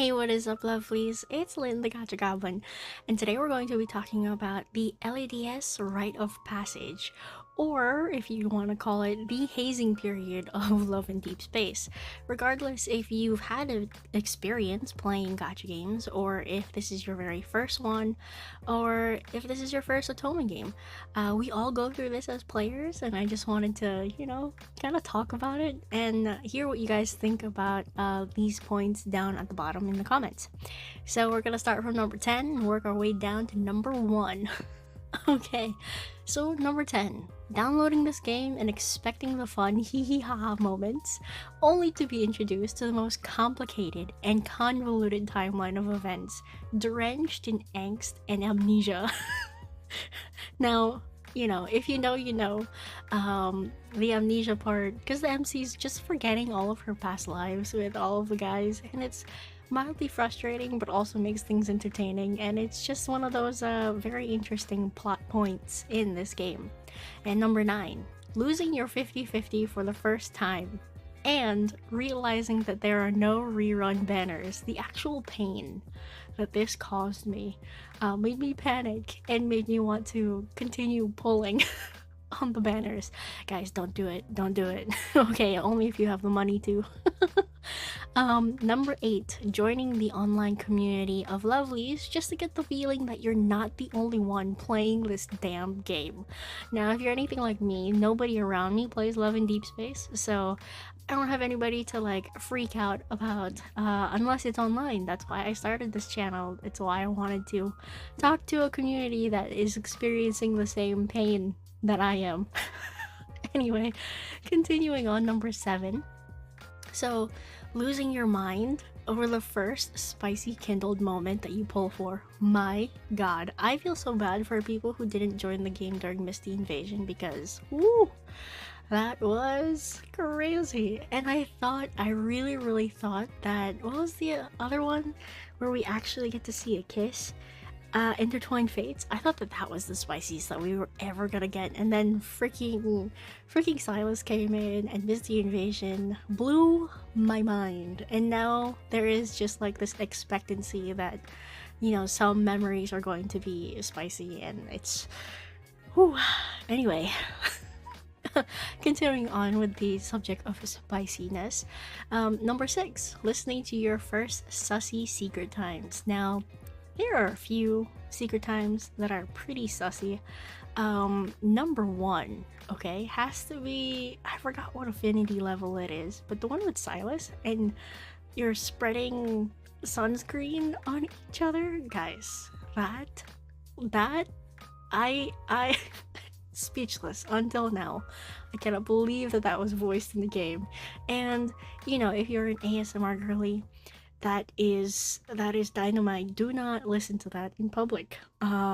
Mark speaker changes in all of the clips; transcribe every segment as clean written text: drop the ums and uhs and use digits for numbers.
Speaker 1: Hey, what is up, lovelies? It's Lynn, the Gacha Goblin, and today we're going to be talking about the LADS Rite of Passage, or if you want to call it, the hazing period of Love in Deep Space. Regardless if you've had an experience playing gacha games, or if this is your very first one, or if this is your first Otome game, we all go through this as players, and I just wanted to, kind of talk about it and hear what you guys think about these points down at the bottom in the comments. So we're gonna start from number 10 and work our way down to number 1. Okay, so number 10, downloading this game and expecting the fun hee hee ha ha moments, only to be introduced to the most complicated and convoluted timeline of events, drenched in angst and amnesia. Now, if you know, the amnesia part, because the MC's just forgetting all of her past lives with all of the guys, and it's mildly frustrating, but also makes things entertaining, and it's just one of those very interesting plot points in this game. And number 9, losing your 50-50 for the first time, and realizing that there are no rerun banners. The actual pain that this caused me made me panic and made me want to continue pulling on the banners. Guys, don't do it. Don't do it. Okay, only if you have the money to. Number 8, joining the online community of lovelies just to get the feeling that you're not the only one playing this damn game. Now, if you're anything like me, nobody around me plays Love in Deep Space, so I don't have anybody to like freak out about unless it's online. That's why I started this channel. It's why I wanted to talk to a community that is experiencing the same pain that I am. Anyway, continuing on, number 7. So, losing your mind over the first spicy kindled moment that you pull for. My god, I feel so bad for people who didn't join the game during Misty Invasion because, woo, that was crazy. And I really thought that, what was the other one where we actually get to see a kiss? Intertwined Fates. I thought that was the spiciest that we were ever gonna get, and then freaking Silas came in and Misty Invasion blew my mind. And now there is just like this expectancy that, some memories are going to be spicy, and it's, whew. Anyway. Continuing on with the subject of spiciness, number 6, listening to your first sussy secret times. Now, there are a few secret times that are pretty sussy. Number 1, okay, has to be, I forgot what affinity level it is, but the one with Silas, and you're spreading sunscreen on each other, guys. That, I speechless until now. I cannot believe that was voiced in the game. And if you're an ASMR girly, that is dynamite. Do not listen to that in public.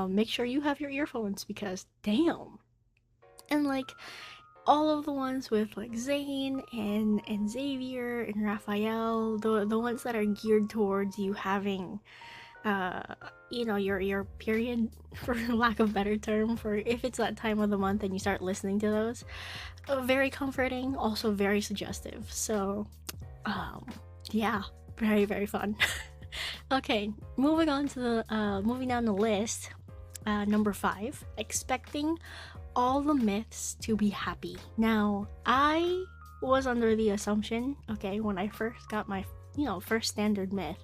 Speaker 1: Make sure you have your earphones, because damn. And like all of the ones with like Zane and Xavier and Raphael, the ones that are geared towards you having your period, for lack of a better term, for if it's that time of the month and you start listening to those, very comforting, also very suggestive. So yeah, very fun. Okay, moving on to the moving down the list. Number 5, expecting all the myths to be happy. Now, I was under the assumption, okay, when I first got my first standard myth,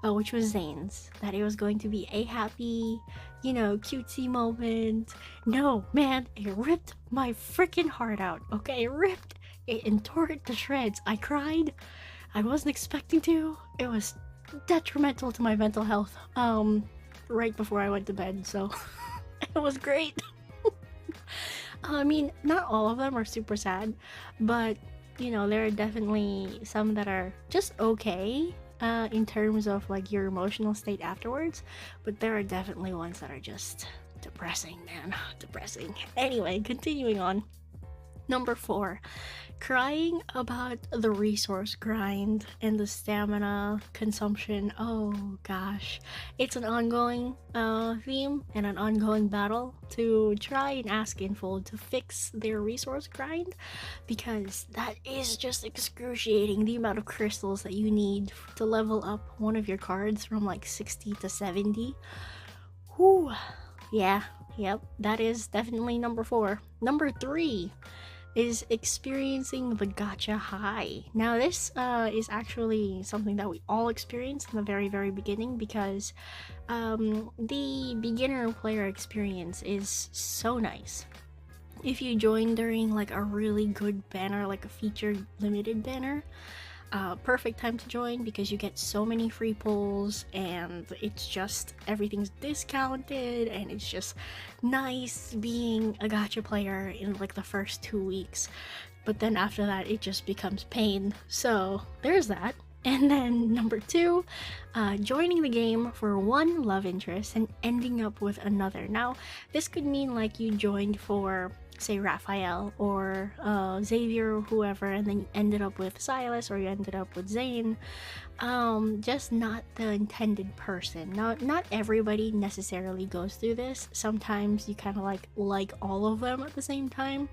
Speaker 1: which was Zane's, that it was going to be a happy, cutesy moment. No, man, it ripped my freaking heart out. Okay, it tore it to shreds. I cried. I wasn't expecting to. It was detrimental to my mental health right before I went to bed, so it was great. I mean, not all of them are super sad, but there are definitely some that are just okay in terms of like your emotional state afterwards, but there are definitely ones that are just depressing, man. Depressing. Anyway, continuing on. Number 4, crying about the resource grind and the stamina consumption. Oh gosh, it's an ongoing theme and an ongoing battle to try and ask Infold to fix their resource grind, because that is just excruciating, the amount of crystals that you need to level up one of your cards from like 60 to 70. Whew. Yeah, yep, that is definitely number 4. Number 3 is experiencing the gacha high. Now this is actually something that we all experienced in the very beginning, because the beginner player experience is so nice. If you join during like a really good banner, like a featured limited banner, perfect time to join, because you get so many free pulls and it's just everything's discounted, and it's just nice being a gacha player in like the first 2 weeks. But then after that it just becomes pain, so there's that. And then number 2, joining the game for one love interest and ending up with another. Now this could mean like you joined for, say, Raphael or Xavier or whoever, and then you ended up with Silas, or you ended up with Zane. Just not the intended person. Not everybody necessarily goes through this. Sometimes you kind of like all of them at the same time.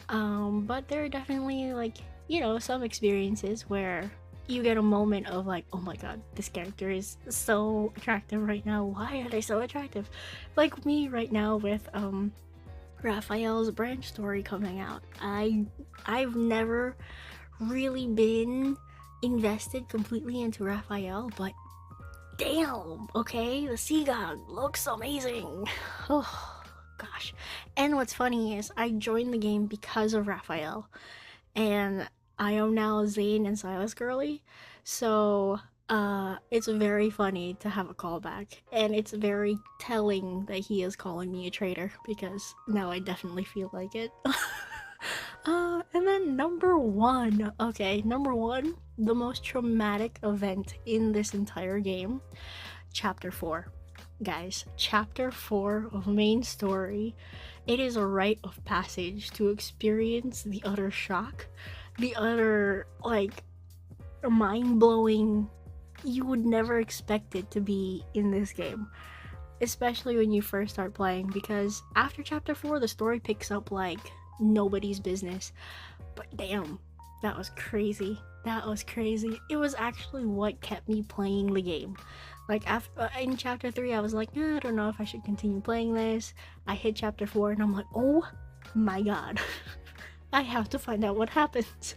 Speaker 1: But there are definitely, like, you know, some experiences where you get a moment of like, oh my god, this character is so attractive right now. Why are they so attractive? Like me right now with Raphael's branch story coming out. I've never really been invested completely into Raphael, but damn, okay, the Seagog looks amazing. Oh gosh. And what's funny is I joined the game because of Raphael, and I am now Zane and Silas girly, so it's very funny to have a callback, and it's very telling that he is calling me a traitor, because now I definitely feel like it. And then number 1, okay, number 1, the most traumatic event in this entire game, chapter 4. Guys, chapter 4 of main story, it is a rite of passage to experience the utter shock, the utter, like, mind-blowing, you would never expect it to be in this game, especially when you first start playing, because after chapter 4 the story picks up like nobody's business. But damn, that was crazy. That was crazy. It was actually what kept me playing the game. Like after in chapter 3 I was like, I don't know if I should continue playing this. I hit chapter 4 and I'm like, oh my god. I have to find out what happens.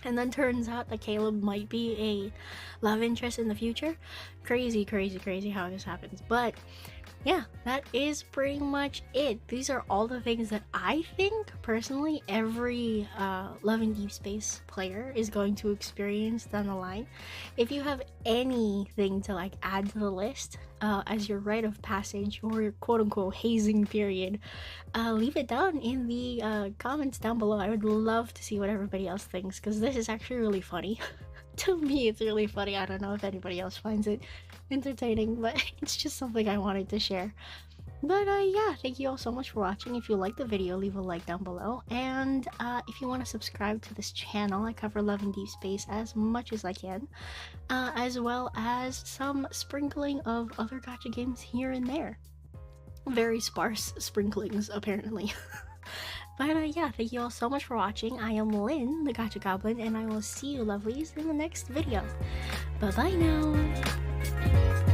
Speaker 1: And then turns out that Caleb might be a love interest in the future. Crazy how this happens. But yeah, that is pretty much it. These are all the things that I think personally every Love in Deepspace player is going to experience down the line. If you have anything to like add to the list as your rite of passage or your quote-unquote hazing period, leave it down in the comments down below. I would love to see what everybody else thinks, because this is actually really funny. To me it's really funny. I don't know if anybody else finds it entertaining, but it's just something I wanted to share. But yeah, thank you all so much for watching. If you liked the video, leave a like down below, and if you want to subscribe to this channel, I cover Love in Deepspace as much as I can, as well as some sprinkling of other gacha games here and there. Very sparse sprinklings apparently. But yeah, thank you all so much for watching. I am Lynn, the Gacha Goblin, and I will see you lovelies in the next video. Bye bye now!